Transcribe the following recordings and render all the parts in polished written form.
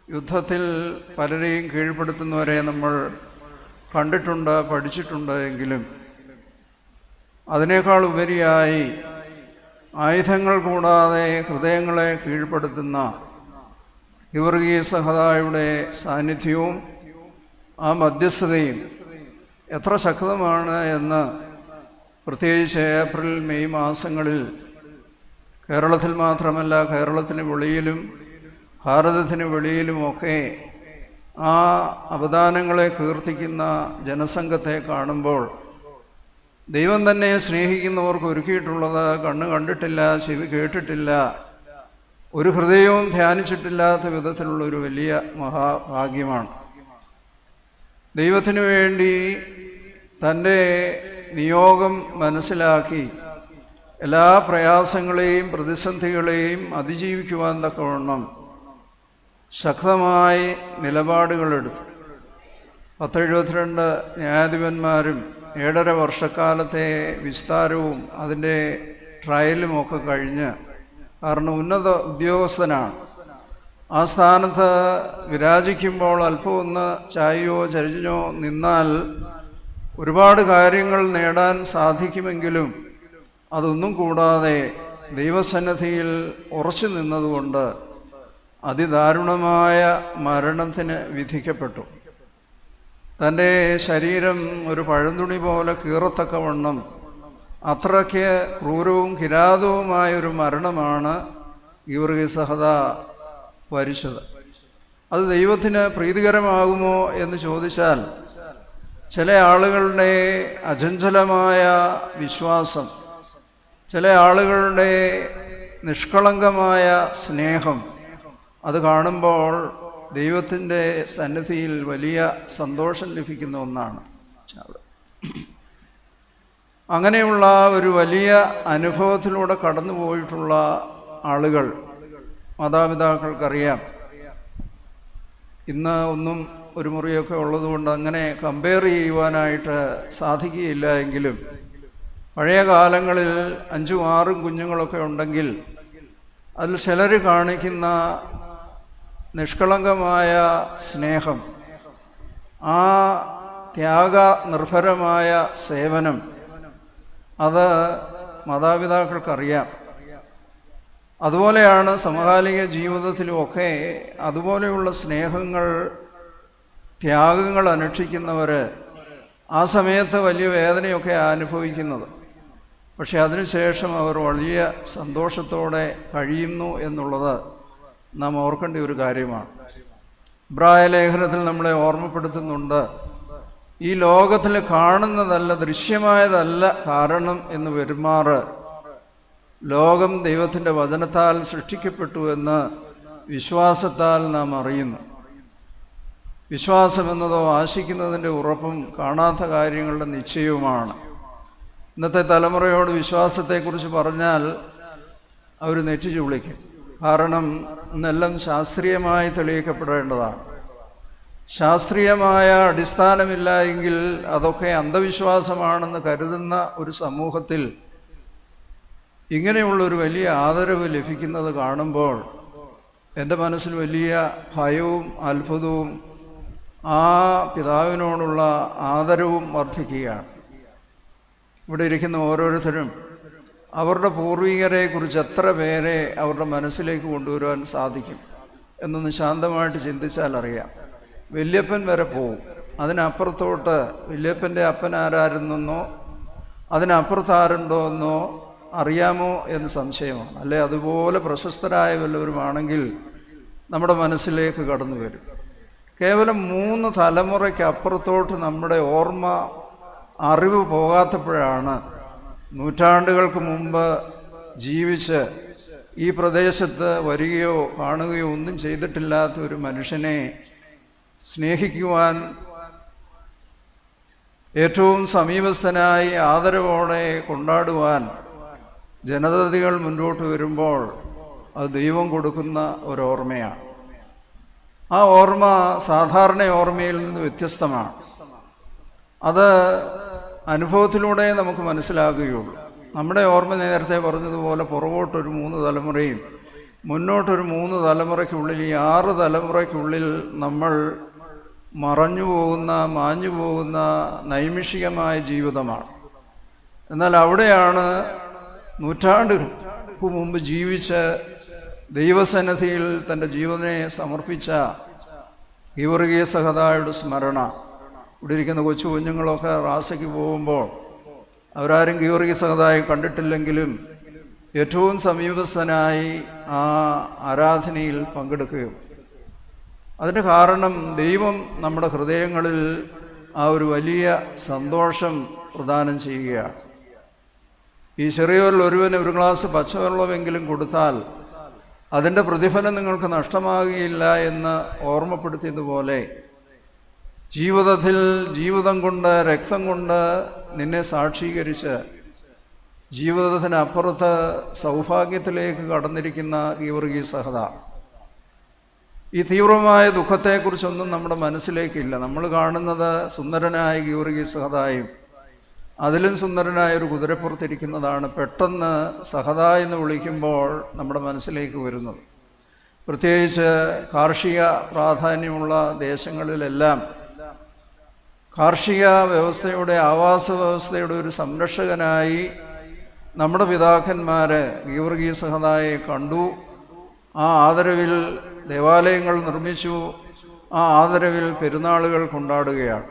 യുദ്ധത്തിൽ പലരെയും കീഴ്പ്പെടുത്തുന്നവരെ നമ്മൾ കണ്ടിട്ടുണ്ട്, പഠിച്ചിട്ടുണ്ട്. എങ്കിലും അതിനേക്കാൾ ഉപരിയായി ആയുധങ്ങൾ കൂടാതെ ഹൃദയങ്ങളെ കീഴ്പ്പെടുത്തുന്ന ഗീവർഗീസ് സഹദായുടെ സാന്നിധ്യവും ആ മധ്യസ്ഥതയും എത്ര ശക്തമാണ് എന്ന് പ്രത്യേകിച്ച് ഏപ്രിൽ മെയ് മാസങ്ങളിൽ കേരളത്തിൽ മാത്രമല്ല, കേരളത്തിന് വെളിയിലും ഭാരതത്തിന് വെളിയിലുമൊക്കെ ആ അവദാനങ്ങളെ കീർത്തിക്കുന്ന ജനസംഘത്തെ കാണുമ്പോൾ ദൈവം തന്നെ സ്നേഹിക്കുന്നവർക്ക് ഒരുക്കിയിട്ടുള്ളത് കണ്ണ് കണ്ടിട്ടില്ല, ചെവി കേട്ടിട്ടില്ല, ഒരു ഹൃദയവും ധ്യാനിച്ചിട്ടില്ലാത്ത വിധത്തിലുള്ളൊരു വലിയ മഹാഭാഗ്യമാണ്. ദൈവത്തിനു വേണ്ടി തൻ്റെ നിയോഗം മനസ്സിലാക്കി എല്ലാ പ്രയാസങ്ങളെയും പ്രതിസന്ധികളെയും അതിജീവിക്കുവാൻ തക്കവണ്ണം ശക്തമായി നിലപാടുകളെടുത്തു. 1072 ന്യായാധിപന്മാരും 7.5 വർഷക്കാലത്തെ വിസ്താരവും അതിൻ്റെ ട്രയലുമൊക്കെ കഴിഞ്ഞ്, കാരണം ഉന്നത ഉദ്യോഗസ്ഥനാണ്, ആ സ്ഥാനത്ത് വിരാജിക്കുമ്പോൾ അല്പം ഒന്ന് ചായയോ ചരിഞ്ഞോ നിന്നാൽ ഒരുപാട് കാര്യങ്ങൾ നേടാൻ സാധിക്കുമെങ്കിലും അതൊന്നും കൂടാതെ ദൈവസന്നിധിയിൽ ഉറച്ചു നിന്നതുകൊണ്ട് അതിദാരുണമായ മരണത്തിന് വിധിക്കപ്പെട്ടു. തൻ്റെ ശരീരം ഒരു പഴന്തുണി പോലെ കീറത്തക്കവണ്ണം അത്രയ്ക്ക് ക്രൂരവും കിരാതവുമായൊരു മരണമാണ് ഗീവർഗീസ് സഹദാ വരിച്ചത്. അത് ദൈവത്തിന് പ്രീതികരമാകുമോ എന്ന് ചോദിച്ചാൽ, ചില ആളുകളുടെ അചഞ്ചലമായ വിശ്വാസം, ചില ആളുകളുടെ നിഷ്കളങ്കമായ സ്നേഹം, അത് കാണുമ്പോൾ ദൈവത്തിൻ്റെ സന്നിധിയിൽ വലിയ സന്തോഷം ലഭിക്കുന്ന ഒന്നാണ്. അങ്ങനെയുള്ള ഒരു വലിയ അനുഭവത്തിലൂടെ കടന്നു പോയിട്ടുള്ള ആളുകൾ, മാതാപിതാക്കൾക്കറിയാം. ഇന്ന് ഒന്നും ഒരു മുറിയൊക്കെ ഉള്ളതുകൊണ്ട് അങ്ങനെ കമ്പയർ ചെയ്യുവാനായിട്ട് സാധിക്കുകയില്ല. എങ്കിലും പഴയ കാലങ്ങളിൽ 5ഉം 6ഉം കുഞ്ഞുങ്ങളൊക്കെ ഉണ്ടെങ്കിൽ അതിൽ ചിലർ കാണിക്കുന്ന നിഷ്കളങ്കമായ സ്നേഹം, ആ ത്യാഗ നിർഭരമായ സേവനം, അത് മാതാപിതാക്കൾക്കറിയാം. അതുപോലെയാണ് സമകാലിക ജീവിതത്തിലുമൊക്കെ അതുപോലെയുള്ള സ്നേഹങ്ങൾ, ത്യാഗങ്ങൾ അനുഷ്ഠിക്കുന്നവർ ആ സമയത്ത് വലിയ വേദനയൊക്കെ അനുഭവിക്കുന്നത്. പക്ഷെ അതിനുശേഷം അവർ വലിയ സന്തോഷത്തോടെ കഴിയുന്നു എന്നുള്ളത് നാം ഓർക്കേണ്ട ഒരു കാര്യമാണ്. ഇബ്രായ ലേഖനത്തിൽ നമ്മളെ ഓർമ്മപ്പെടുത്തുന്നുണ്ട്, ഈ ലോകത്തിൽ കാണുന്നതല്ല, ദൃശ്യമായതല്ല കാരണം എന്ന് വരുമാറ് ലോകം ദൈവത്തിൻ്റെ വചനത്താൽ സൃഷ്ടിക്കപ്പെട്ടു എന്ന് വിശ്വാസത്താൽ നാം അറിയുന്നു. വിശ്വാസമെന്നതോ ആശിക്കുന്നതിൻ്റെ ഉറപ്പും കാണാത്ത കാര്യങ്ങളുടെ നിശ്ചയവുമാണ്. ഇന്നത്തെ തലമുറയോട് വിശ്വാസത്തെക്കുറിച്ച് പറഞ്ഞാൽ അവർ നെറ്റിച്ചു വിളിക്കും. കാരണം ഇന്നെല്ലാം ശാസ്ത്രീയമായി തെളിയിക്കപ്പെടേണ്ടതാണ്. ശാസ്ത്രീയമായ അടിസ്ഥാനമില്ല എങ്കിൽ അതൊക്കെ അന്ധവിശ്വാസമാണെന്ന് കരുതുന്ന ഒരു സമൂഹത്തിൽ ഇങ്ങനെയുള്ളൊരു വലിയ ആദരവ് ലഭിക്കുന്നത് കാണുമ്പോൾ എൻ്റെ മനസ്സിൽ വലിയ ഭയവും അത്ഭുതവും ആ പിതാവിനോടുള്ള ആദരവും വർദ്ധിക്കുകയാണ്. ഇവിടെ ഇരിക്കുന്ന ഓരോരുത്തരും അവരുടെ പൂർവികരെക്കുറിച്ച് എത്ര പേരെ അവരുടെ മനസ്സിലേക്ക് കൊണ്ടുവരുവാൻ സാധിക്കും എന്നൊന്ന് ശാന്തമായിട്ട് ചിന്തിച്ചാൽ അറിയാം. വല്യപ്പൻ വരെ പോവും. അതിനപ്പുറത്തോട്ട് വല്യപ്പൻ്റെ അപ്പൻ ആരായിരുന്നെന്നോ അതിനപ്പുറത്ത് ആരുണ്ടോ എന്നോ അറിയാമോ എന്ന് സംശയമാണ്. അല്ലെ അതുപോലെ പ്രശസ്തരായ വല്ലവരുമാണെങ്കിൽ നമ്മുടെ മനസ്സിലേക്ക് കടന്നു വരും. കേവലം 3 തലമുറയ്ക്ക് അപ്പുറത്തോട്ട് നമ്മുടെ ഓർമ്മ, അറിവ് പോകാത്തപ്പോഴാണ് നൂറ്റാണ്ടുകൾക്ക് മുമ്പ് ജീവിച്ച് ഈ പ്രദേശത്ത് വരികയോ കാണുകയോ ഒന്നും ചെയ്തിട്ടില്ലാത്ത ഒരു മനുഷ്യനെ സ്നേഹിക്കുവാൻ, ഏറ്റവും സമീപസ്ഥനായി ആദരവോടെ കൊണ്ടാടുവാൻ ജനതകൾ മുന്നോട്ട് വരുമ്പോൾ അത് ദൈവം കൊടുക്കുന്ന ഒരോർമ്മയാണ്. ആ ഓർമ്മ സാധാരണ ഓർമ്മയിൽ നിന്ന് വ്യത്യസ്തമാണ്. അത് അനുഭവത്തിലൂടെ നമുക്ക് മനസ്സിലാകുകയുള്ളൂ. നമ്മുടെ ഓർമ്മ നേരത്തെ പറഞ്ഞതുപോലെ പുറകോട്ടൊരു 3 തലമുറയും മുന്നോട്ടൊരു 3 തലമുറയ്ക്കുള്ളിൽ, ഈ 6 തലമുറയ്ക്കുള്ളിൽ നമ്മൾ മറഞ്ഞു പോകുന്ന, മാഞ്ഞു പോകുന്ന നൈമിഷികമായ ജീവിതമാണ്. എന്നാൽ അവിടെയാണ് നൂറ്റാണ്ടുകൾക്ക് മുമ്പ് ജീവിച്ച് ദൈവസന്നിധിയിൽ തൻ്റെ ജീവനെ സമർപ്പിച്ച ഗീവർഗീസ് സഹദായുടെ സ്മരണ. ഇവിടെ ഇരിക്കുന്ന കൊച്ചു കുഞ്ഞുങ്ങളൊക്കെ റാസയ്ക്ക് പോകുമ്പോൾ അവരാരും ഗീവർഗീസ് സഹദായെ കണ്ടിട്ടില്ലെങ്കിലും ഏറ്റവും സമീപസ്ഥനായി ആ ആരാധനയിൽ പങ്കെടുക്കുകയും, അതിൻ്റെ കാരണം ദൈവം നമ്മുടെ ഹൃദയങ്ങളിൽ ആ ഒരു വലിയ സന്തോഷം പ്രദാനം ചെയ്യുകയാണ്. ഈ ചെറിയവരിൽ ഒരുവന് ഒരു ഗ്ലാസ് പച്ചവെള്ളമെങ്കിലും കൊടുത്താൽ അതിൻ്റെ പ്രതിഫലം നിങ്ങൾക്ക് നഷ്ടമാകുകയില്ല എന്ന് ഓർമ്മപ്പെടുത്തിയതുപോലെ, ജീവിതത്തിൽ ജീവിതം കൊണ്ട്, രക്തം കൊണ്ട് നിന്നെ സാക്ഷീകരിച്ച് ജീവിതത്തിനപ്പുറത്ത് സൗഭാഗ്യത്തിലേക്ക് കടന്നിരിക്കുന്ന ഗീവർഗീസ് സഹദ, ഈ തീവ്രമായ ദുഃഖത്തെക്കുറിച്ചൊന്നും നമ്മുടെ മനസ്സിലേക്കില്ല. നമ്മൾ കാണുന്നത് സുന്ദരനായ ഗീവർഗീസ് സഹദായും അതിലും സുന്ദരനായ ഒരു കുതിരപ്പുറത്തിരിക്കുന്നതാണ് പെട്ടെന്ന് സഹദ എന്ന് വിളിക്കുമ്പോൾ നമ്മുടെ മനസ്സിലേക്ക് വരുന്നത്. പ്രത്യേകിച്ച് കാർഷിക പ്രാധാന്യമുള്ള ദേശങ്ങളിലെല്ലാം കാർഷിക വ്യവസ്ഥയുടെ, ആവാസ വ്യവസ്ഥയുടെ ഒരു സംരക്ഷകനായി നമ്മുടെ പിതാക്കന്മാർ ഗീവർഗീസ് സഹദായെ കണ്ടു. ആ ആദരവിൽ ദേവാലയങ്ങൾ നിർമ്മിച്ചു, ആ ആദരവിൽ പെരുന്നാളുകൾ കൊണ്ടാടുകയാണ്.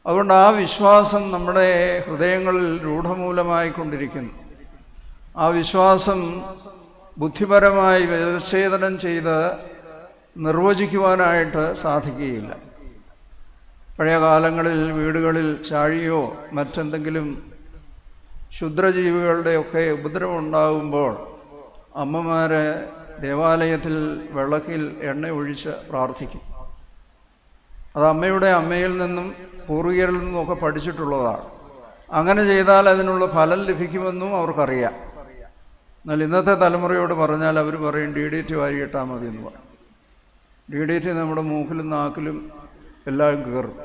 അതുകൊണ്ട് ആ വിശ്വാസം നമ്മുടെ ഹൃദയങ്ങളിൽ രൂഢമൂലമായിക്കൊണ്ടിരിക്കുന്നു. ആ വിശ്വാസം ബുദ്ധിപരമായി വ്യവച്ഛേദനം ചെയ്ത് നിർവചിക്കുവാനായിട്ട് സാധിക്കുകയില്ല. പഴയ കാലങ്ങളിൽ വീടുകളിൽ ചാഴിയോ മറ്റെന്തെങ്കിലും ക്ഷുദ്രജീവികളുടെയൊക്കെ ഉപദ്രവം ഉണ്ടാകുമ്പോൾ അമ്മമാർ ദേവാലയത്തിൽ വിളക്കിൽ എണ്ണ ഒഴിച്ച് പ്രാർത്ഥിക്കും. അത് അമ്മയിൽ നിന്നും പൂർവികരിൽ നിന്നുമൊക്കെ പഠിച്ചിട്ടുള്ളതാണ്. അങ്ങനെ ചെയ്താൽ അതിനുള്ള ഫലം ലഭിക്കുമെന്നും അവർക്കറിയാം. എന്നാൽ ഇന്നത്തെ തലമുറയോട് പറഞ്ഞാൽ അവർ പറയും DDT വാരിയിട്ടാൽ മതി എന്ന് പറയും. DDT നമ്മുടെ മൂക്കിലും നാക്കിലും എല്ലാം കയറും.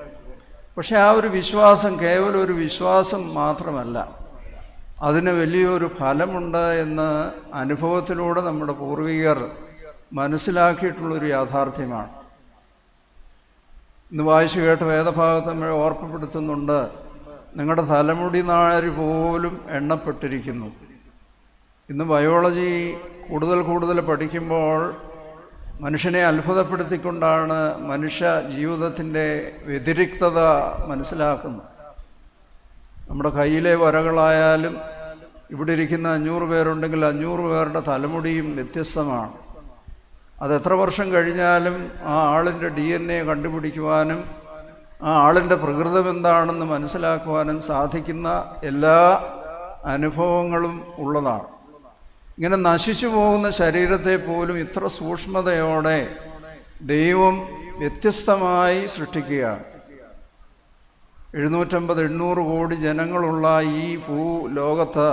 പക്ഷെ ആ ഒരു വിശ്വാസം കേവലം ഒരു വിശ്വാസം മാത്രമല്ല, അതിന് വലിയൊരു ഫലമുണ്ട് എന്ന് അനുഭവത്തിലൂടെ നമ്മുടെ പൂർവികർ മനസ്സിലാക്കിയിട്ടുള്ളൊരു യാഥാർത്ഥ്യമാണ്. ഇന്ന് വായിച്ചു കേട്ട വേദഭാഗത്ത് നമ്മൾ ഓർമ്മപ്പെടുത്തുന്നുണ്ട്, നിങ്ങളുടെ തലമുടി നാര് പോലും എണ്ണപ്പെട്ടിരിക്കുന്നു. ഇന്ന് ബയോളജി കൂടുതൽ പഠിക്കുമ്പോൾ മനുഷ്യനെ അത്ഭുതപ്പെടുത്തിക്കൊണ്ടാണ് മനുഷ്യ ജീവിതത്തിൻ്റെ വ്യതിരിക്തത മനസ്സിലാക്കുന്നത്. നമ്മുടെ കയ്യിലെ വരകളായാലും ഇവിടെ ഇരിക്കുന്ന 500 പേരുണ്ടെങ്കിൽ 500 പേരുടെ തലമുടിയും വ്യത്യസ്തമാണ്. അത് എത്ര വർഷം കഴിഞ്ഞാലും ആ ആളിൻ്റെ DNA കണ്ടുപിടിക്കുവാനും ആ ആളിൻ്റെ പ്രകൃതം എന്താണെന്ന് മനസ്സിലാക്കുവാനും സാധിക്കുന്ന എല്ലാ അനുഭവങ്ങളും ഉള്ളതാണ്. ഇങ്ങനെ നശിച്ചു പോകുന്ന ശരീരത്തെ പോലും ഇത്ര സൂക്ഷ്മതയോടെ ദൈവം വ്യത്യസ്തമായി സൃഷ്ടിക്കുകയാണ്. 750-800 കോടി ജനങ്ങളുള്ള ഈ ഭൂലോകത്ത്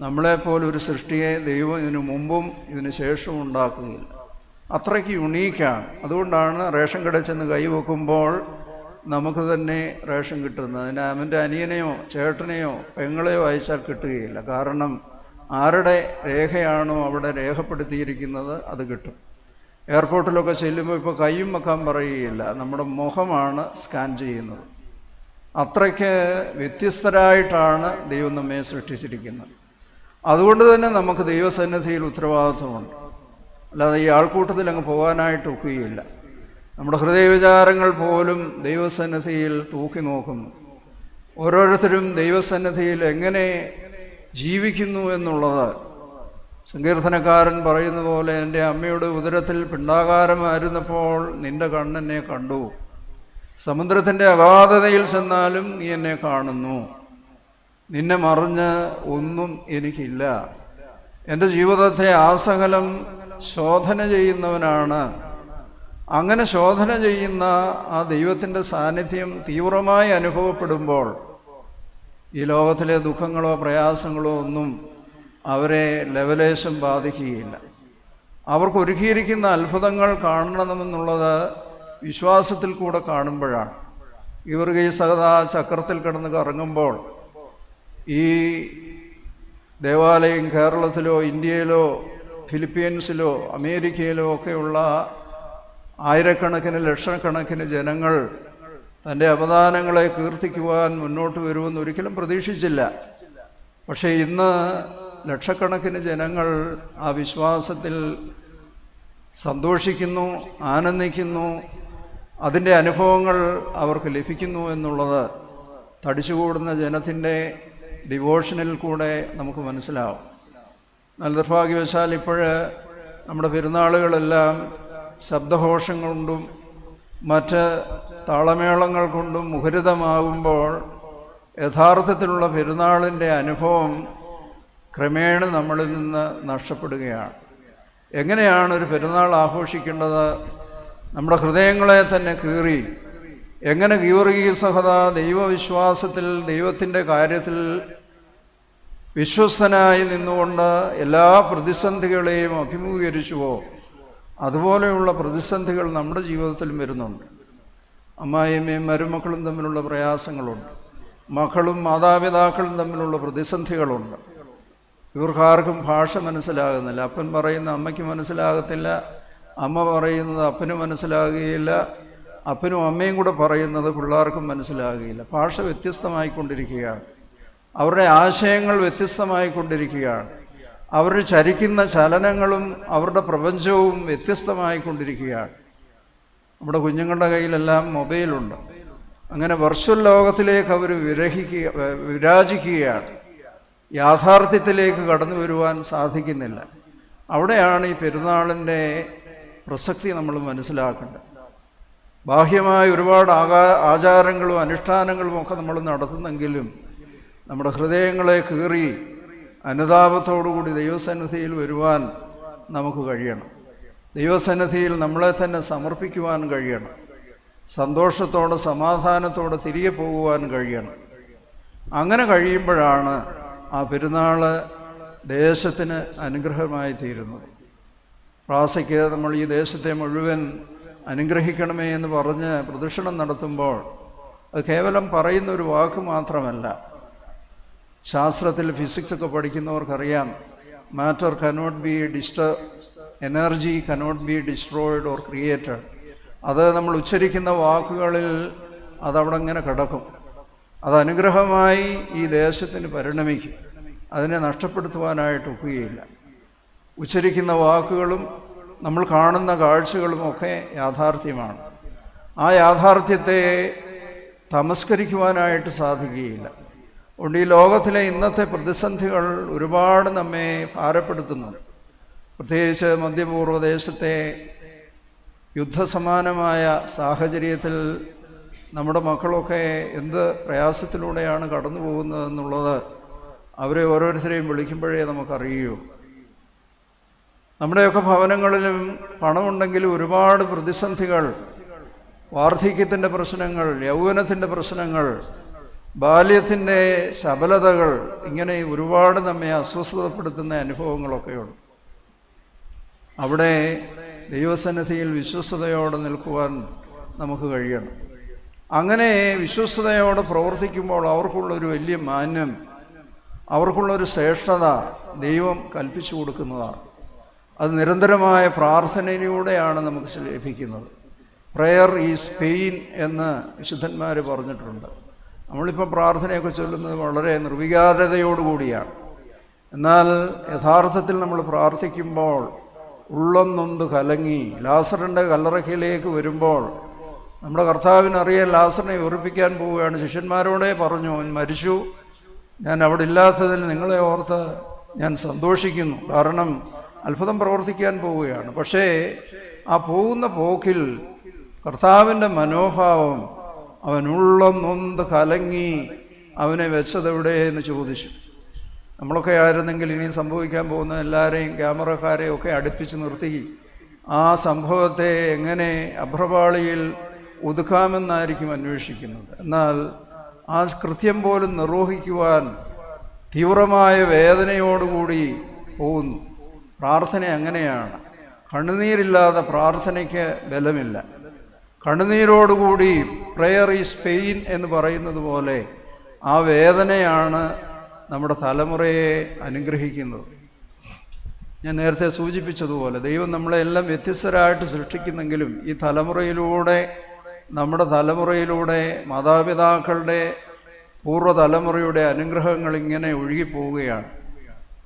നമ്മളെപ്പോലൊരു സൃഷ്ടിയെ ദൈവം ഇതിനു മുമ്പും ഇതിന് ശേഷവും ഉണ്ടാക്കുകയില്ല. അത്രയ്ക്ക് യുണീക്കാണ്. അതുകൊണ്ടാണ് റേഷൻ കടയിൽ ചെന്ന് കൈവെക്കുമ്പോൾ നമുക്ക് തന്നെ റേഷൻ കിട്ടുന്നത്. അതിന് അവൻ്റെ അനിയനെയോ ചേട്ടനെയോ പെങ്ങളെയോ അയച്ചാൽ കിട്ടുകയില്ല. കാരണം ആരുടെ രേഖയാണോ അവിടെ രേഖപ്പെടുത്തിയിരിക്കുന്നത് അത് കിട്ടും. എയർപോർട്ടിലൊക്കെ ചെല്ലുമ്പോൾ ഇപ്പോൾ കയ്യും വെക്കാൻ പറയുകയില്ല, നമ്മുടെ മുഖമാണ് സ്കാൻ ചെയ്യുന്നത്. അത്രയ്ക്ക് വ്യത്യസ്തരായിട്ടാണ് ദൈവം നമ്മെ സൃഷ്ടിച്ചിരിക്കുന്നത്. അതുകൊണ്ട് തന്നെ നമുക്ക് ദൈവസന്നിധിയിൽ ഉത്തരവാദിത്വമുണ്ട്. അല്ലാതെ ഈ ആൾക്കൂട്ടത്തിൽ അങ്ങ് പോകാനായിട്ട് ഒക്കുകയില്ല. നമ്മുടെ ഹൃദയവിചാരങ്ങൾ പോലും ദൈവസന്നിധിയിൽ തൂക്കി നോക്കുന്നു. ഓരോരുത്തരും ദൈവസന്നിധിയിൽ എങ്ങനെ ജീവിക്കുന്നു എന്നുള്ളത് സങ്കീർത്തനക്കാരൻ പറയുന്ന പോലെ, എൻ്റെ അമ്മയുടെ ഉദരത്തിൽ പിണ്ഡാകാരമായിരുന്നപ്പോൾ നിന്റെ കണ്ണെന്നെ കണ്ടു, സമുദ്രത്തിൻ്റെ അഗാധതയിൽ ചെന്നാലും നീ എന്നെ കാണുന്നു, നിന്നെ മറിഞ്ഞ് ഒന്നും എനിക്കില്ല. എൻ്റെ ജീവിതത്തെ ആസകലം ശോധന ചെയ്യുന്നവനാണ്. അങ്ങനെ ശോധന ചെയ്യുന്ന ആ ദൈവത്തിൻ്റെ സാന്നിധ്യം തീവ്രമായി അനുഭവപ്പെടുമ്പോൾ ഈ ലോകത്തിലെ ദുഃഖങ്ങളോ പ്രയാസങ്ങളോ ഒന്നും അവരെ ലവലേശം ബാധിക്കുകയില്ല. അവർക്ക് ഒരുക്കിയിരിക്കുന്ന അത്ഭുതങ്ങൾ കാണണമെന്നുള്ളത് വിശ്വാസത്തിൽ കൂടെ കാണുമ്പോഴാണ്. ഗീവർഗീസ് സഹദാ ചക്രത്തിൽ കിടന്ന് കറങ്ങുമ്പോൾ ഈ ദേവാലയം കേരളത്തിലോ ഇന്ത്യയിലോ ഫിലിപ്പീൻസിലോ അമേരിക്കയിലോ ഒക്കെയുള്ള ആയിരക്കണക്കിന് ലക്ഷക്കണക്കിന് ജനങ്ങൾ തൻ്റെ അവദാനങ്ങളെ കീർത്തിക്കുവാൻ മുന്നോട്ട് വരുമെന്ന് ഒരിക്കലും പ്രതീക്ഷിച്ചില്ല. പക്ഷേ ഇന്ന് ലക്ഷക്കണക്കിന് ജനങ്ങൾ ആ വിശ്വാസത്തിൽ സന്തോഷിക്കുന്നു, ആനന്ദിക്കുന്നു, അതിൻ്റെ അനുഭവങ്ങൾ അവർക്ക് ലഭിക്കുന്നു എന്നുള്ളത് തടിച്ചുകൂടുന്ന ജനത്തിൻ്റെ ഡിവോഷനിൽ കൂടെ നമുക്ക് മനസ്സിലാവും. നിർഭാഗ്യവശാൽ ഇപ്പോഴ് നമ്മുടെ പെരുന്നാളുകളെല്ലാം ശബ്ദഘോഷങ്ങൾ കൊണ്ടും മറ്റ് താളമേളങ്ങൾ കൊണ്ടും മുഖരിതമാകുമ്പോൾ യഥാർത്ഥത്തിലുള്ള പെരുന്നാളിൻ്റെ അനുഭവം ക്രമേണ നമ്മളിൽ നിന്ന് നഷ്ടപ്പെടുകയാണ്. എങ്ങനെയാണ് ഒരു പെരുന്നാൾ ആഘോഷിക്കേണ്ടത്? നമ്മുടെ ഹൃദയങ്ങളെ തന്നെ കീറി എങ്ങനെ ഗീവർഗീസഹത ദൈവവിശ്വാസത്തിൽ ദൈവത്തിൻ്റെ കാര്യത്തിൽ വിശ്വസ്തനായി നിന്നുകൊണ്ട് എല്ലാ പ്രതിസന്ധികളെയും അഭിമുഖീകരിച്ചുവോ അതുപോലെയുള്ള പ്രതിസന്ധികൾ നമ്മുടെ ജീവിതത്തിലും വരുന്നുണ്ട്. അമ്മായിയമ്മയും മരുമക്കളും തമ്മിലുള്ള പ്രയാസങ്ങളുണ്ട്, മക്കളും മാതാപിതാക്കളും തമ്മിലുള്ള പ്രതിസന്ധികളുണ്ട്. ഇവർക്കാർക്കും ഭാഷ മനസ്സിലാകുന്നില്ല. അപ്പൻ പറയുന്ന അമ്മയ്ക്ക് മനസ്സിലാകത്തില്ല, അമ്മ പറയുന്നത് അപ്പന് മനസ്സിലാകുകയില്ല, അപ്പനും അമ്മയും കൂടെ പറയുന്നത് പിള്ളേർക്കും മനസ്സിലാകുകയില്ല. ഭാഷ വ്യത്യസ്തമായിക്കൊണ്ടിരിക്കുകയാണ്, അവരുടെ ആശയങ്ങൾ വ്യത്യസ്തമായിക്കൊണ്ടിരിക്കുകയാണ്, അവർ ചരിക്കുന്ന ചലനങ്ങളും അവരുടെ പ്രപഞ്ചവും വ്യത്യസ്തമായിക്കൊണ്ടിരിക്കുകയാണ്. നമ്മുടെ കുഞ്ഞുങ്ങളുടെ കയ്യിലെല്ലാം മൊബൈലുണ്ട്. അങ്ങനെ വെർച്വൽ ലോകത്തിലേക്ക് അവർ വിരാജിക്കുകയാണ്. യാഥാർത്ഥ്യത്തിലേക്ക് കടന്നു വരുവാൻ സാധിക്കുന്നില്ല. അവിടെയാണ് ഈ പെരുന്നാളിൻ്റെ പ്രസക്തി നമ്മൾ മനസ്സിലാക്കേണ്ടത്. ബാഹ്യമായ ഒരുപാട് ആചാരങ്ങളും അനുഷ്ഠാനങ്ങളും ഒക്കെ നമ്മൾ നടത്തുന്നെങ്കിലും നമ്മുടെ ഹൃദയങ്ങളെ കീറി അനുതാപത്തോടുകൂടി ദൈവസന്നിധിയിൽ വരുവാൻ നമുക്ക് കഴിയണം. ദൈവസന്നിധിയിൽ നമ്മളെ തന്നെ സമർപ്പിക്കുവാൻ കഴിയണം. സന്തോഷത്തോടെ സമാധാനത്തോടെ തിരികെ പോകുവാൻ കഴിയണം. അങ്ങനെ കഴിയുമ്പോഴാണ് ആ പെരുന്നാൾ ദേശത്തിന് അനുഗ്രഹമായി തീരുന്നത്. പ്രാസയ്ക്ക് നമ്മൾ ഈ ദേശത്തെ മുഴുവൻ അനുഗ്രഹിക്കണമേ എന്ന് പറഞ്ഞ് പ്രദക്ഷിണം നടത്തുമ്പോൾ അത് കേവലം പറയുന്ന ഒരു വാക്ക് മാത്രമല്ല. ശാസ്ത്രത്തിൽ ഫിസിക്സൊക്കെ പഠിക്കുന്നവർക്കറിയാം, matter cannot be energy cannot be destroyed or created. അത് നമ്മൾ ഉച്ചരിക്കുന്ന വാക്കുകളിൽ അതവിടെ ഇങ്ങനെ കിടക്കും. അത് അനുഗ്രഹമായി ഈ ദേശത്തിന് പരിണമിക്കും. അതിനെ നഷ്ടപ്പെടുത്തുവാനായിട്ട് ഒക്കുകയില്ല. ഉച്ചരിക്കുന്ന വാക്കുകളും നമ്മൾ കാണുന്ന കാഴ്ചകളുമൊക്കെ യാഥാർത്ഥ്യമാണ്. ആ യാഥാർത്ഥ്യത്തെ തമസ്കരിക്കുവാനായിട്ട് സാധിക്കുകയില്ല. അതുകൊണ്ട് ഈ ലോകത്തിലെ ഇന്നത്തെ പ്രതിസന്ധികൾ ഒരുപാട് നമ്മെ ഭാരപ്പെടുത്തുന്നു. പ്രത്യേകിച്ച് മധ്യപൂർവ്വദേശത്തെ യുദ്ധസമാനമായ സാഹചര്യത്തിൽ നമ്മുടെ മക്കളൊക്കെ എന്ത് പ്രയാസത്തിലൂടെയാണ് കടന്നു പോകുന്നതെന്നുള്ളത് അവരെ ഓരോരുത്തരെയും വിളിക്കുമ്പോഴേ നമുക്കറിയൂ. നമ്മുടെയൊക്കെ ഭവനങ്ങളിലും പണമുണ്ടെങ്കിലും ഒരുപാട് പ്രതിസന്ധികൾ, വാർദ്ധക്യത്തിൻ്റെ പ്രശ്നങ്ങൾ, യൗവനത്തിൻ്റെ പ്രശ്നങ്ങൾ, ബാല്യത്തിൻ്റെ ശബലതകൾ, ഇങ്ങനെ ഒരുപാട് നമ്മെ അസ്വസ്ഥതപ്പെടുത്തുന്ന അനുഭവങ്ങളൊക്കെയുണ്ട്. അവിടെ ദൈവസന്നിധിയിൽ വിശ്വസ്തയോടെ നിൽക്കുവാൻ നമുക്ക് കഴിയണം. അങ്ങനെ വിശ്വസ്തയോടെ പ്രവർത്തിക്കുമ്പോൾ അവർക്കുള്ളൊരു വലിയ മാന്യം, അവർക്കുള്ളൊരു ശ്രേഷ്ഠത ദൈവം കൽപ്പിച്ചു കൊടുക്കുന്നതാണ്. അത് നിരന്തരമായ പ്രാർത്ഥനയിലൂടെയാണ് നമുക്ക് ലഭിക്കുന്നത്. പ്രയർ ഈസ് പെയിൻ എന്ന് വിശുദ്ധന്മാർ പറഞ്ഞിട്ടുണ്ട്. നമ്മളിപ്പോൾ പ്രാർത്ഥനയൊക്കെ ചൊല്ലുന്നത് വളരെ നിർവികാരതയോടുകൂടിയാണ്. എന്നാൽ യഥാർത്ഥത്തിൽ നമ്മൾ പ്രാർത്ഥിക്കുമ്പോൾ ഉള്ളം നൊന്ത് കലങ്ങി ലാസറിൻ്റെ കല്ലറയ്ക്കലേക്ക് വരുമ്പോൾ നമ്മുടെ കർത്താവിനറിയാൻ ലാസറിനെ ഉറപ്പിക്കാൻ പോവുകയാണ്. ശിഷ്യന്മാരോടെ പറഞ്ഞു, അവൻ മരിച്ചു, ഞാൻ അവിടെ ഇല്ലാത്തതിൽ നിങ്ങളെ ഓർത്ത് ഞാൻ സന്തോഷിക്കുന്നു, കാരണം അത്ഭുതം പ്രവർത്തിക്കാൻ പോവുകയാണ്. പക്ഷേ ആ പോകുന്ന പോക്കിൽ കർത്താവിൻ്റെ മനോഭാവം, അവൻ ഉള്ളം നൊന്ത് കലങ്ങി അവനെ വെച്ചതെവിടെ എന്ന് ചോദിച്ചു. നമ്മളൊക്കെ ആയിരുന്നെങ്കിൽ ഇനി സംഭവിക്കാൻ പോകുന്ന എല്ലാവരെയും ക്യാമറക്കാരെയും ഒക്കെ അടുപ്പിച്ച് നിർത്തി ആ സംഭവത്തെ എങ്ങനെ അഭ്രപാളിയിൽ ഒതുക്കാമെന്നായിരിക്കും അന്വേഷിക്കുന്നത്. എന്നാൽ ആ കൃത്യം പോലും നിർവഹിക്കുവാൻ തീവ്രമായ വേദനയോടുകൂടി പോകുന്നു. പ്രാർത്ഥന അങ്ങനെയാണ്. കണ്ണുനീരില്ലാതെ പ്രാർത്ഥനയ്ക്ക് ബലമില്ല. കണ്ണുനീരോടുകൂടി പ്രയർ ഈസ് പെയിൻ എന്ന് പറയുന്നത് പോലെ ആ വേദനയാണ് നമ്മുടെ തലമുറയെ അനുഗ്രഹിക്കുന്നത്. ഞാൻ നേരത്തെ സൂചിപ്പിച്ചതുപോലെ ദൈവം നമ്മളെല്ലാം വ്യത്യസ്തരായിട്ട് സൃഷ്ടിക്കുന്നെങ്കിലും ഈ തലമുറയിലൂടെ, നമ്മുടെ തലമുറയിലൂടെ മാതാപിതാക്കളുടെ പൂർവ്വതലമുറയുടെ അനുഗ്രഹങ്ങൾ ഇങ്ങനെ ഒഴുകിപ്പോവുകയാണ്.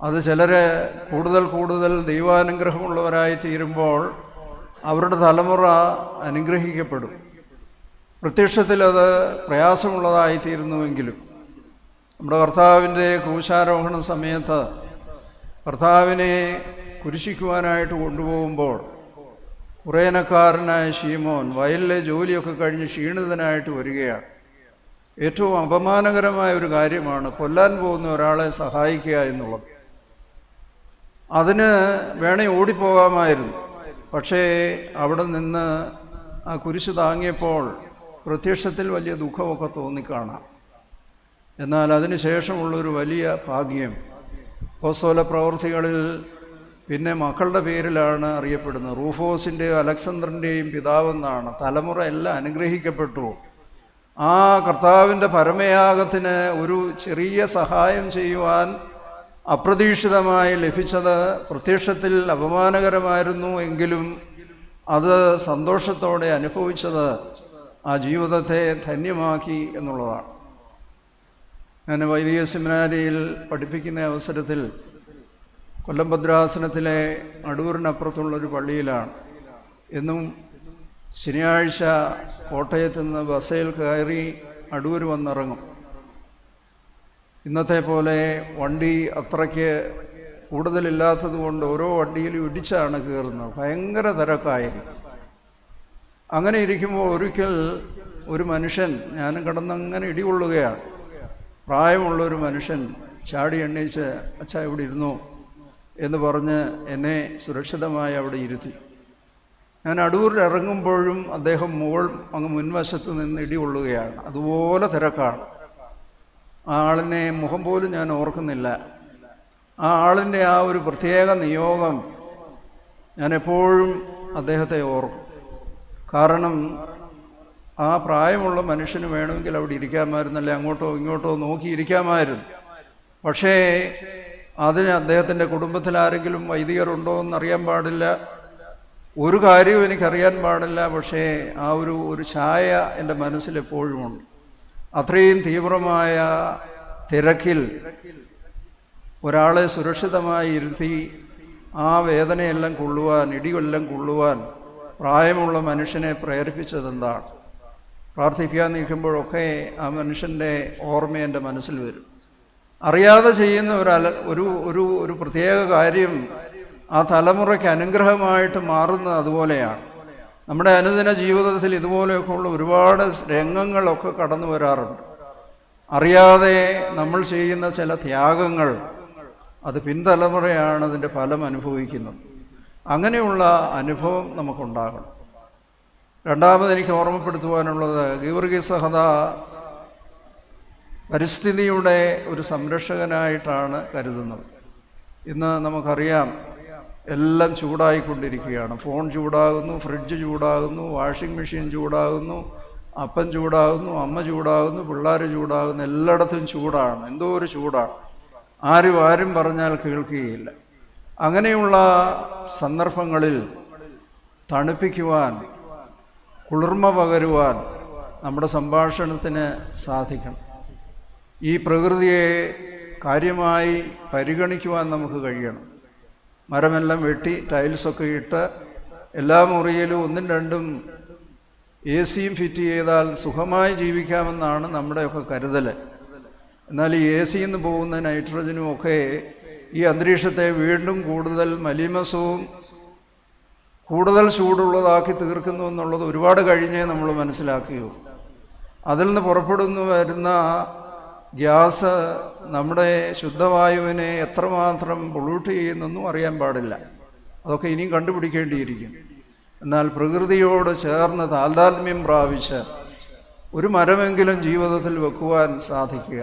അത് ചിലര് കൂടുതൽ കൂടുതൽ ദൈവാനുഗ്രഹമുള്ളവരായി തീരുമ്പോൾ അവരുടെ തലമുറ അനുഗ്രഹിക്കപ്പെടും. പ്രത്യക്ഷത്തിൽ അത് പ്രയാസമുള്ളതായി തീരുന്നുവെങ്കിലും നമ്മുടെ കർത്താവിൻ്റെ ക്രൂശാരോഹണ സമയത്ത് കർത്താവിനെ കുരിശിക്കുവാനായിട്ട് കൊണ്ടുപോകുമ്പോൾ കുറേനക്കാരനായ ശീമോൻ വയലിലെ ജോലിയൊക്കെ കഴിഞ്ഞ് ക്ഷീണിതനായിട്ട് വരികയാണ്. ഏറ്റവും അപമാനകരമായ ഒരു കാര്യമാണ് കൊല്ലാൻ പോകുന്ന ഒരാളെ സഹായിക്കുക എന്നുള്ളത്. അതിന് വേണേ ഓടിപ്പോകാമായിരുന്നു. പക്ഷേ അവിടെ നിന്ന് ആ കുരിശ് താങ്ങിയപ്പോൾ പ്രത്യക്ഷത്തിൽ വലിയ ദുഃഖമൊക്കെ തോന്നിക്കാണാം. എന്നാൽ അതിന് ശേഷമുള്ളൊരു വലിയ ഭാഗ്യം അപ്പോസ്തല പ്രവൃത്തികളിൽ പിന്നെ മക്കളുടെ പേരിലാണ് അറിയപ്പെടുന്നത്. റൂഫോസിൻ്റെയും അലക്സാണ്ടറിൻ്റെയും പിതാവെന്നാണ്. തലമുറ എല്ലാം അനുഗ്രഹിക്കപ്പെട്ടു. ആ കർത്താവിൻ്റെ പരമയാഗത്തിന് ഒരു ചെറിയ സഹായം ചെയ്യുവാൻ അപ്രതീക്ഷിതമായി ലഭിച്ചത് പ്രത്യക്ഷത്തിൽ അപമാനകരമായിരുന്നു എങ്കിലും അത് സന്തോഷത്തോടെ അനുഭവിച്ചത് ആ ജീവിതത്തെ ധന്യമാക്കി എന്നുള്ളതാണ്. ഞാൻ വൈദിക സെമിനാരിയിൽ പഠിപ്പിക്കുന്ന അവസരത്തിൽ കൊല്ലം ഭദ്രാസനത്തിലെ അടൂരിനപ്പുറത്തുള്ളൊരു പള്ളിയിലാണ്. എന്നും ശനിയാഴ്ച കോട്ടയത്ത് നിന്ന് ബസ്സിൽ കയറി അടൂർ വന്നിറങ്ങും. ഇന്നത്തെ പോലെ വണ്ടി അത്രയ്ക്ക് കൂടുതലില്ലാത്തത് കൊണ്ട് ഓരോ വണ്ടിയിലും ഇടിച്ചാണ് കയറുന്നത്. ഭയങ്കര തിരക്കായിരിക്കും. അങ്ങനെ ഇരിക്കുമ്പോൾ ഒരിക്കൽ ഒരു മനുഷ്യൻ, ഞാനും കിടന്നങ്ങനെ ഇടികൊള്ളുകയാണ്, പ്രായമുള്ളൊരു മനുഷ്യൻ ചാടി എണ്ണീച്ച് അച്ഛാ ഇവിടെ ഇരുന്നു എന്ന് പറഞ്ഞ് എന്നെ സുരക്ഷിതമായി അവിടെ ഇരുത്തി. ഞാൻ അടൂരിൽ ഇറങ്ങുമ്പോഴും അദ്ദേഹം അങ്ങ് മുൻവശത്ത് നിന്ന് ഇടികൊള്ളുകയാണ്. അതുപോലെ തിരക്കാണ്. ആ ആളിനെ മുഖം പോലും ഞാൻ ഓർക്കുന്നില്ല. ആ ആളിൻ്റെ ആ ഒരു പ്രത്യേക നിയോഗം ഞാൻ എപ്പോഴും അദ്ദേഹത്തെ ഓർക്കും. കാരണം ആ പ്രായമുള്ള മനുഷ്യന് വേണമെങ്കിൽ അവിടെ ഇരിക്കാമായിരുന്നല്ലേ, അങ്ങോട്ടോ ഇങ്ങോട്ടോ നോക്കിയിരിക്കാമായിരുന്നു. പക്ഷേ അതിന് അദ്ദേഹത്തിൻ്റെ കുടുംബത്തിൽ ആരെങ്കിലും വൈദികരുണ്ടോ എന്നറിയാൻ പാടില്ല, ഒരു കാര്യവും എനിക്കറിയാൻ പാടില്ല. പക്ഷേ ആ ഒരു ഛായ എൻ്റെ മനസ്സിൽ എപ്പോഴുമുണ്ട്. അത്രയും തീവ്രമായ തിരക്കിൽ ഒരാളെ സുരക്ഷിതമായി ഇരുത്തി ആ വേദനയെല്ലാം കൊള്ളുവാൻ, ഇടിയെല്ലാം കൊള്ളുവാൻ പ്രായമുള്ള മനുഷ്യനെ പ്രേരിപ്പിച്ചതെന്താണ്? പ്രാർത്ഥിക്കാൻ നിൽക്കുമ്പോഴൊക്കെ ആ മനുഷ്യൻ്റെ ഓർമ്മ എൻ്റെ മനസ്സിൽ വരും. അറിയാതെ ചെയ്യുന്ന ഒരു പ്രത്യേക കാര്യം ആ തലമുറയ്ക്ക് അനുഗ്രഹമായിട്ട് മാറുന്നത് അതുപോലെയാണ്. നമ്മുടെ അനുദിന ജീവിതത്തിൽ ഇതുപോലെയൊക്കെയുള്ള ഒരുപാട് രംഗങ്ങളൊക്കെ കടന്നു വരാറുണ്ട്. അറിയാതെ നമ്മൾ ചെയ്യുന്ന ചില ത്യാഗങ്ങൾ അത് പിൻതലമുറയാണ് അതിൻ്റെ ഫലം അനുഭവിക്കുന്നത്. അങ്ങനെയുള്ള അനുഭവം നമുക്കുണ്ടാകണം. രണ്ടാമത് എനിക്ക് ഓർമ്മപ്പെടുത്തുവാനുള്ളത്, ഗീവർഗീസ് സഹദാ പരിസ്ഥിതിയുടെ ഒരു സംരക്ഷകനായിട്ടാണ് കരുതുന്നത്. ഇന്ന് നമുക്കറിയാം എല്ലാം ചൂടായിക്കൊണ്ടിരിക്കുകയാണ്. ഫോൺ ചൂടാകുന്നു, ഫ്രിഡ്ജ് ചൂടാകുന്നു, വാഷിംഗ് മെഷീൻ ചൂടാകുന്നു, അപ്പൻ ചൂടാകുന്നു, അമ്മ ചൂടാകുന്നു, പിള്ളേർ ചൂടാകുന്നു, എല്ലായിടത്തും ചൂടാണ്. എന്തോ ഒരു ചൂടാണ്. ആരും പറഞ്ഞാൽ കേൾക്കുകയില്ല. അങ്ങനെയുള്ള സന്ദർഭങ്ങളിൽ തണുപ്പിക്കുവാൻ, കുളിർമ പകരുവാൻ നമ്മുടെ സംഭാഷണത്തിന് സാധിക്കണം. ഈ പ്രകൃതിയെ കാര്യമായി പരിഗണിക്കുവാൻ നമുക്ക് കഴിയണം. മരമെല്ലാം വെട്ടി ടൈൽസൊക്കെ ഇട്ട് എല്ലാ മുറിയിലും 1-2 AC ഫിറ്റ് ചെയ്താൽ സുഖമായി ജീവിക്കാമെന്നാണ് നമ്മുടെയൊക്കെ കരുതൽ. എന്നാൽ ഈ AC നിന്ന് പോകുന്ന നൈട്രജനും ഒക്കെ ഈ അന്തരീക്ഷത്തെ വീണ്ടും കൂടുതൽ മലീമസവും കൂടുതൽ ചൂടുള്ളതാക്കി തീർക്കുന്നു എന്നുള്ളത് ഒരുപാട് കഴിഞ്ഞേ നമ്മൾ മനസ്സിലാക്കുകയുള്ളൂ. അതിൽ നിന്ന് വരുന്ന ഗ്യാസ് നമ്മുടെ ശുദ്ധവായുവിനെ എത്രമാത്രം പൊള്യൂട്ട് ചെയ്യുന്നൊന്നും അറിയാൻ പാടില്ല. അതൊക്കെ ഇനിയും കണ്ടുപിടിക്കേണ്ടിയിരിക്കും. എന്നാൽ പ്രകൃതിയോട് ചേർന്ന് താതാത്മ്യം പ്രാപിച്ച് ഒരു മരമെങ്കിലും ജീവിതത്തിൽ വെക്കുവാൻ സാധിക്കുക,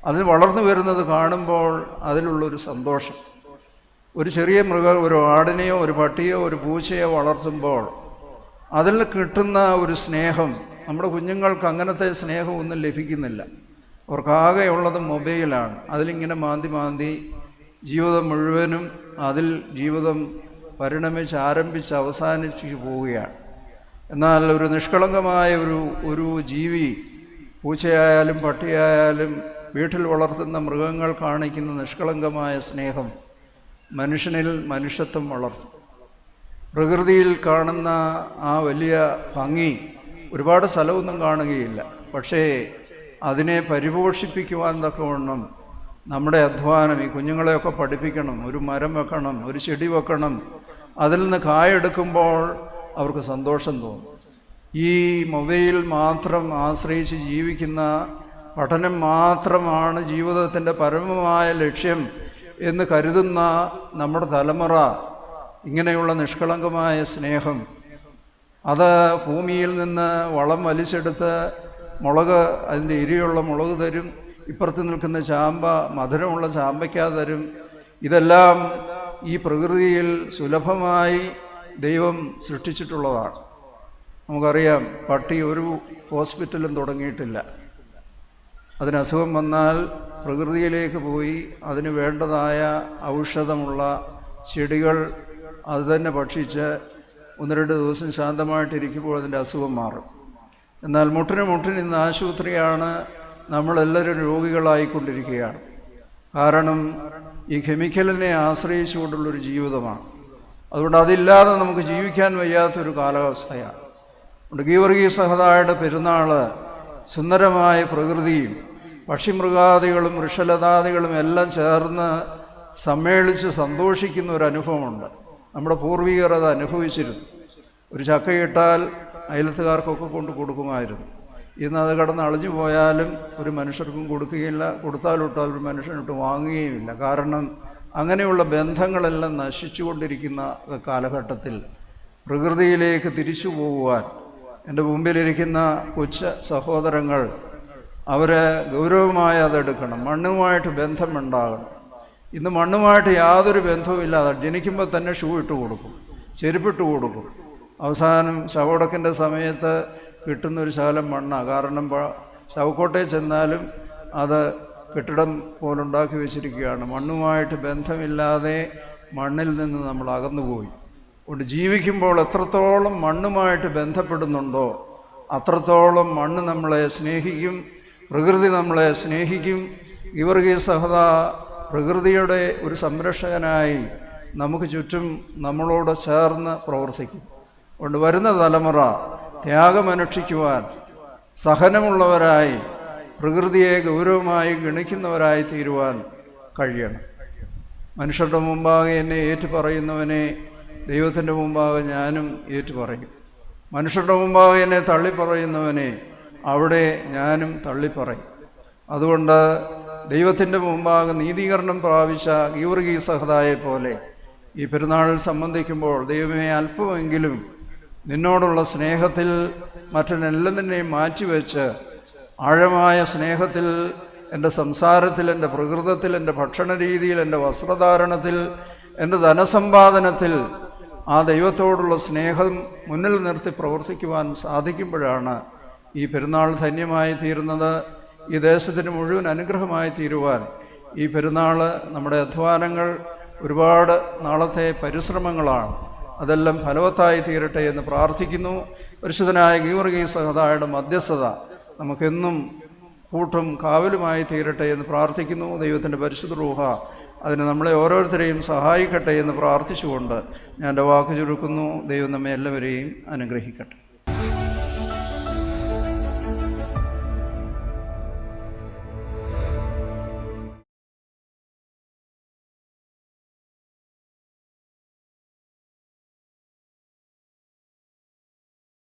അതിന് വളർന്നു വരുന്നത് കാണുമ്പോൾ അതിലുള്ളൊരു സന്തോഷം. ഒരു ചെറിയ മൃഗം, ഒരു ആടിനെയോ ഒരു പട്ടിയോ ഒരു പൂച്ചയോ വളർത്തുമ്പോൾ അതിൽ കിട്ടുന്ന ഒരു സ്നേഹം നമ്മുടെ കുഞ്ഞുങ്ങൾക്ക് അങ്ങനത്തെ സ്നേഹമൊന്നും ലഭിക്കുന്നില്ല. അവർക്കാകെയുള്ളത് മൊബൈലാണ്. അതിലിങ്ങനെ മാന്തി ജീവിതം മുഴുവനും അതിൽ ജീവിതം പരിണമിച്ച് ആരംഭിച്ച് അവസാനിച്ചു പോവുകയാണ്. എന്നാൽ ഒരു നിഷ്കളങ്കമായ ഒരു ജീവി, പൂച്ചയായാലും പട്ടിയായാലും വീട്ടിൽ വളർത്തുന്ന മൃഗങ്ങൾ കാണിക്കുന്ന നിഷ്കളങ്കമായ സ്നേഹം മനുഷ്യനിൽ മനുഷ്യത്വം വളർത്തും. പ്രകൃതിയിൽ കാണുന്ന ആ വലിയ ഭംഗി ഒരുപാട് സ്ഥലമൊന്നും കാണുകയില്ല. പക്ഷേ അതിനെ പരിപോഷിപ്പിക്കുവാൻ തക്കവണ്ണം നമ്മുടെ അധ്വാനം, ഈ കുഞ്ഞുങ്ങളെയൊക്കെ പഠിപ്പിക്കണം, ഒരു മരം വെക്കണം, ഒരു ചെടി വെക്കണം, അതിൽ നിന്ന് കായെടുക്കുമ്പോൾ അവർക്ക് സന്തോഷം തോന്നും. ഈ മൊബൈൽ മാത്രം ആശ്രയിച്ച് ജീവിക്കുന്ന, പഠനം മാത്രമാണ് ജീവിതത്തിൻ്റെ പരമമായ ലക്ഷ്യം എന്ന് കരുതുന്ന നമ്മുടെ തലമുറ ഇങ്ങനെയുള്ള നിഷ്കളങ്കമായ സ്നേഹം, അത് ഭൂമിയിൽ നിന്ന് വളം വലിച്ചെടുത്ത് മുളക്, അതിൻ്റെ ഇരിയുള്ള മുളക് തരും, ഇപ്പുറത്ത് നിൽക്കുന്ന ചാമ്പ മധുരമുള്ള ചാമ്പയ്ക്ക തരും. ഇതെല്ലാം ഈ പ്രകൃതിയിൽ സുലഭമായി ദൈവം സൃഷ്ടിച്ചിട്ടുള്ളതാണ്. നമുക്കറിയാം, പട്ടി ഒരു ഹോസ്പിറ്റലും തുടങ്ങിയിട്ടില്ല. അതിന് അസുഖം വന്നാൽ പ്രകൃതിയിലേക്ക് പോയി അതിന് വേണ്ടതായ ഔഷധമുള്ള ചെടികൾ അത് തന്നെ ഭക്ഷിച്ച് 1-2 ദിവസം ശാന്തമായിട്ടിരിക്കുമ്പോൾ അതിൻ്റെ അസുഖം മാറും. എന്നാൽ മുട്ടിന് ഇന്ന് ആശുപത്രിയാണ്, നമ്മളെല്ലാവരും രോഗികളായിക്കൊണ്ടിരിക്കുകയാണ്. കാരണം ഈ കെമിക്കലിനെ ആശ്രയിച്ചുകൊണ്ടുള്ളൊരു ജീവിതമാണ്. അതുകൊണ്ട് അതില്ലാതെ നമുക്ക് ജീവിക്കാൻ വയ്യാത്തൊരു കാലാവസ്ഥയാണ്. അതുകൊണ്ട് ഗീവർഗീസ് സഹദായുടെ പെരുന്നാൾ സുന്ദരമായ പ്രകൃതിയും പക്ഷിമൃഗാദികളും വൃക്ഷലതാദികളും എല്ലാം ചേർന്ന് സമ്മേളിച്ച് സന്തോഷിക്കുന്ന ഒരു അനുഭവമുണ്ട്. നമ്മുടെ പൂർവികർ അത് അനുഭവിച്ചിരുന്നു. ഒരു ചക്കയിട്ടാൽ അയലത്തുകാർക്കൊക്കെ കൊണ്ട് കൊടുക്കുമായിരുന്നു. ഇന്ന് അത് കടന്ന് അളിഞ്ഞു പോയാലും ഒരു മനുഷ്യർക്കും കൊടുക്കുകയില്ല, കൊടുത്താലിട്ടാൽ ഒരു മനുഷ്യനിട്ട് വാങ്ങുകയുമില്ല. കാരണം അങ്ങനെയുള്ള ബന്ധങ്ങളെല്ലാം നശിച്ചുകൊണ്ടിരിക്കുന്ന കാലഘട്ടത്തിൽ പ്രകൃതിയിലേക്ക് തിരിച്ചു പോകുവാൻ എൻ്റെ മുമ്പിലിരിക്കുന്ന കൊച്ചു സഹോദരങ്ങൾ അവർ ഗൗരവമായി അതെടുക്കണം. മണ്ണുമായിട്ട് ബന്ധമുണ്ടാകണം. ഇന്ന് മണ്ണുമായിട്ട് യാതൊരു ബന്ധവുമില്ലാതെ ജനിക്കുമ്പോൾ തന്നെ ഷൂ ഇട്ട് കൊടുക്കും, ചെരുപ്പിട്ട് കൊടുക്കും. അവസാനം ശവടക്കിൻ്റെ സമയത്ത് കിട്ടുന്നൊരു ശകലം മണ്ണാണ്. കാരണം ശവക്കോട്ടയിൽ ചെന്നാലും അത് കെട്ടിടം പോലുണ്ടാക്കി വെച്ചിരിക്കുകയാണ്. മണ്ണുമായിട്ട് ബന്ധമില്ലാതെ മണ്ണിൽ നിന്ന് നമ്മൾ അകന്നുപോയി. അതുകൊണ്ട് ജീവിക്കുമ്പോൾ എത്രത്തോളം മണ്ണുമായിട്ട് ബന്ധപ്പെടുന്നുണ്ടോ അത്രത്തോളം മണ്ണ് നമ്മളെ സ്നേഹിക്കും, പ്രകൃതി നമ്മളെ സ്നേഹിക്കും. ഗീവർഗീസ് സഹദാ പ്രകൃതിയുടെ ഒരു സംരക്ഷകനായി നമുക്ക് ചുറ്റും നമ്മളോട് ചേർന്ന് പ്രവർത്തിക്കും. അതുകൊണ്ട് വരുന്ന തലമുറ ത്യാഗമനുഷ്ഠിക്കുവാൻ സഹനമുള്ളവരായി പ്രകൃതിയെ ഗൗരവമായി ഗണിക്കുന്നവരായി തീരുവാൻ കഴിയണം. മനുഷ്യരുടെ മുമ്പാകെ എന്നെ ഏറ്റുപറയുന്നവനെ ദൈവത്തിൻ്റെ മുമ്പാകെ ഞാനും ഏറ്റുപറയും. മനുഷ്യരുടെ മുമ്പാകെ എന്നെ തള്ളിപ്പറയുന്നവനെ അവിടെ ഞാനും തള്ളിപ്പറയും. അതുകൊണ്ട് ദൈവത്തിൻ്റെ മുമ്പാകെ നീതീകരണം പ്രാപിച്ച ഗീവർഗീസ് സഹദായെ പോലെ ഈ പെരുന്നാളിൽ സംബന്ധിക്കുമ്പോൾ ദൈവമേ, അല്പമെങ്കിലും നിന്നോടുള്ള സ്നേഹത്തിൽ മറ്റെല്ലാം തന്നെയും മാറ്റിവെച്ച് ആഴമായ സ്നേഹത്തിൽ എൻ്റെ സംസാരത്തിൽ, എൻ്റെ പ്രകൃതത്തിൽ, എൻ്റെ ഭക്ഷണ രീതിയിൽ, എൻ്റെ വസ്ത്രധാരണത്തിൽ, എൻ്റെ ധനസമ്പാദനത്തിൽ ആ ദൈവത്തോടുള്ള സ്നേഹം മുന്നിൽ നിർത്തി പ്രവർത്തിക്കുവാൻ സാധിക്കുമ്പോഴാണ് ഈ പെരുന്നാൾ ധന്യമായി തീരുന്നത്. ഈ ദേശത്തിന് മുഴുവൻ അനുഗ്രഹമായി തീരുവാൻ ഈ പെരുന്നാൾ, നമ്മുടെ അധ്വാനങ്ങൾ, ഒരുപാട് നാളത്തെ പരിശ്രമങ്ങളാണ്, അതെല്ലാം ഫലവത്തായി തീരട്ടെ എന്ന് പ്രാർത്ഥിക്കുന്നു. പരിശുദ്ധനായ ഗീവർഗീസ് സഹദായുടെ മധ്യസ്ഥത നമുക്കെന്നും കൂട്ടും കാവലുമായി തീരട്ടെ എന്ന് പ്രാർത്ഥിക്കുന്നു. ദൈവത്തിൻ്റെ പരിശുദ്ധ റൂഹ അതിന് നമ്മളെ ഓരോരുത്തരെയും സഹായിക്കട്ടെ എന്ന് പ്രാർത്ഥിച്ചുകൊണ്ട് ഞാൻ എൻ്റെ വാക്ക് ചുരുക്കുന്നു. ദൈവം നമ്മെ എല്ലാവരെയും അനുഗ്രഹിക്കട്ടെ.